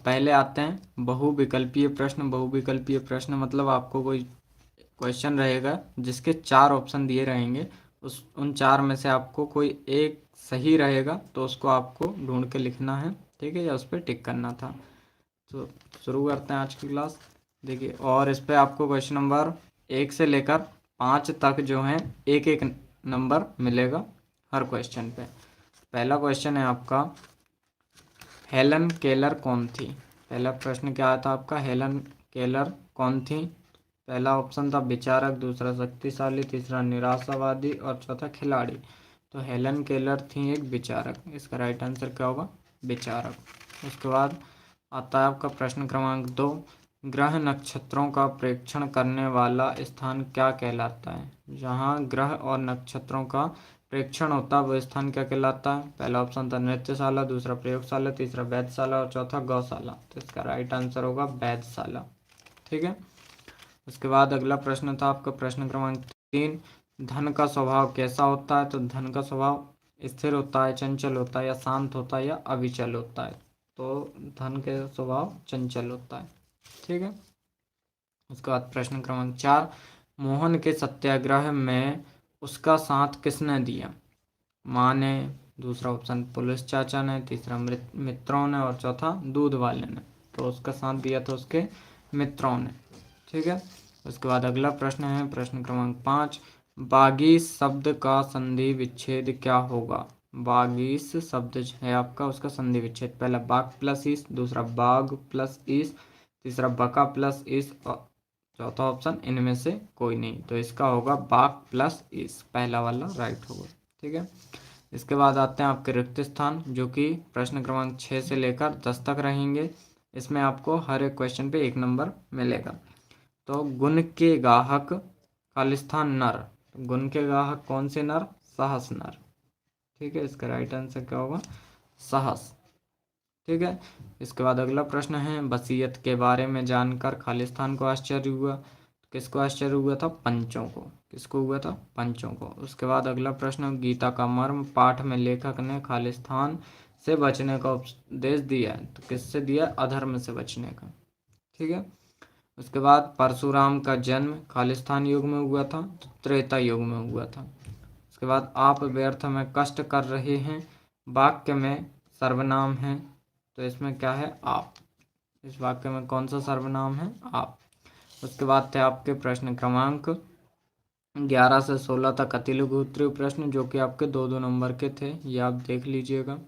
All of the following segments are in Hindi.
पहले आते हैं बहुविकल्पीय प्रश्न। बहुविकल्पीय प्रश्न मतलब आपको कोई क्वेश्चन रहेगा जिसके 4 ऑप्शन दिए रहेंगे, उस उन 4 में से आपको कोई एक सही रहेगा तो उसको आपको ढूंढ के लिखना है, ठीक है, या उस पर टिक करना था। तो शुरू करते हैं आज की क्लास। देखिए, और इस पे आपको क्वेश्चन नंबर 1 से लेकर 5 तक जो है एक एक नंबर मिलेगा हर क्वेश्चन पे। पहला क्वेश्चन है आपका, हेलन केलर कौन थी? पहला प्रश्न क्या था आपका, हेलन केलर कौन थी? पहला ऑप्शन था विचारक, दूसरा शक्तिशाली, तीसरा निराशावादी और चौथा खिलाड़ी। तो हेलन केलर थी एक विचारक, इसका राइट आंसर क्या होगा, विचारक। उसके बाद आता है आपका प्रश्न क्रमांक 2, ग्रह नक्षत्रों का प्रेक्षण करने वाला स्थान क्या कहलाता है? जहाँ ग्रह और नक्षत्रों का प्रेक्षण होता है वो स्थान क्या कहलाता है? पहला ऑप्शन था नृत्यशाला, दूसरा प्रयोगशाला, तीसरा वेधशाला और चौथा गौशाला। तो इसका राइट आंसर होगा वेधशाला, ठीक है। उसके बाद अगला प्रश्न था आपका प्रश्न क्रमांक 3, धन का स्वभाव कैसा होता है? तो धन का स्वभाव स्थिर होता है, चंचल होता है, या शांत होता है, या अविचल होता है? तो धन के स्वभाव चंचल होता है, ठीक है। उसके बाद प्रश्न क्रमांक 4, मोहन के सत्याग्रह में उसका साथ किसने दिया? माँ ने, दूसरा ऑप्शन पुलिस चाचा ने, तीसरा मित्रों ने और चौथा दूध वाले ने। तो उसका साथ दिया था उसके मित्रों ने, ठीक है। उसके बाद अगला प्रश्न है प्रश्न क्रमांक 5, बागीस शब्द का संधि विच्छेद क्या होगा? बागीस शब्द है आपका, उसका संधि विच्छेद, पहला बाग प्लस ईस, दूसरा बाग प्लस ईस, तीसरा बका प्लस ईस और चौथा ऑप्शन इनमें से कोई नहीं। तो इसका होगा बाग प्लस ईस, पहला वाला राइट होगा, ठीक है। इसके बाद आते हैं आपके रिक्त स्थान, जो कि प्रश्न क्रमांक 6 से लेकर 10 तक रहेंगे। इसमें आपको हर एक क्वेश्चन पे 1 नंबर मिलेगा। तो गुण के गाहक खालिस्तान नर, गुण के गाहक कौन से नर? सहस नर, ठीक है। इसका राइट आंसर क्या होगा, सहस, ठीक है। इसके बाद अगला प्रश्न है, वसीयत के बारे में जानकर खालिस्तान को आश्चर्य हुआ। किसको आश्चर्य हुआ था? पंचों को। किसको हुआ था? पंचों को। उसके बाद अगला प्रश्न, गीता का मर्म पाठ में लेखक ने खालिस्तान से बचने का उपदेश दिया है। तो किससे दिया? अधर्म से बचने का, ठीक है। उसके बाद परशुराम का जन्म खालिस्तान युग में हुआ था, तो त्रेता युग में हुआ था। उसके बाद आप व्यर्थ में कष्ट कर रहे हैं वाक्य में सर्वनाम है, तो इसमें क्या है? आप। इस वाक्य में कौन सा सर्वनाम है? आप। उसके बाद थे आपके प्रश्न क्रमांक 11 से 16 तक अति लघु उत्तरीय प्रश्न, जो कि आपके 2-2 नंबर के थे, ये आप देख लीजिएगा।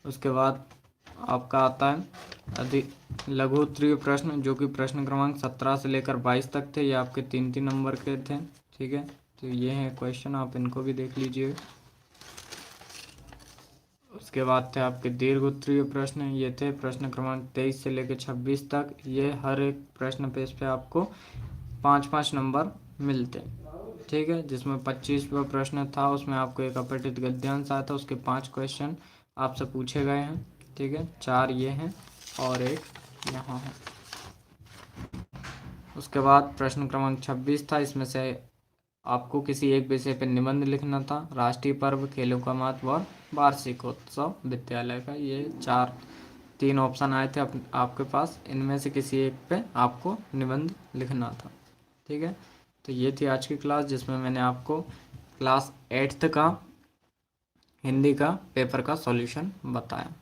उसके बाद आपका आता है लघु उत्तरीय प्रश्न, जो कि प्रश्न क्रमांक 17 से लेकर 22 तक थे, ये आपके 3-3 नंबर के थे, ठीक है। तो ये हैं क्वेश्चन, आप इनको भी देख लीजिए। उसके बाद थे आपके दीर्घ उत्तरीय प्रश्न, ये थे प्रश्न क्रमांक 23 से लेकर 26 तक। ये हर एक प्रश्न पेज पे आपको 5-5 नंबर मिलते, ठीक है। जिसमें 25वां प्रश्न था, उसमें आपको एक अपठित गद्यांश आया था, उसके 5 क्वेश्चन आपसे पूछे गए हैं, ठीक है। 4 ये हैं और एक यहाँ है। उसके बाद प्रश्न क्रमांक 26 था, इसमें से आपको किसी एक विषय पर निबंध लिखना था, राष्ट्रीय पर्व, खेलों का महत्व और वार्षिकोत्सव विद्यालय का। ये 3 ऑप्शन आए थे आपके पास, इनमें से किसी एक पे आपको निबंध लिखना था, ठीक है। तो ये थी आज की क्लास, जिसमें मैंने आपको क्लास 8th का हिंदी का पेपर का सॉल्यूशन बताया।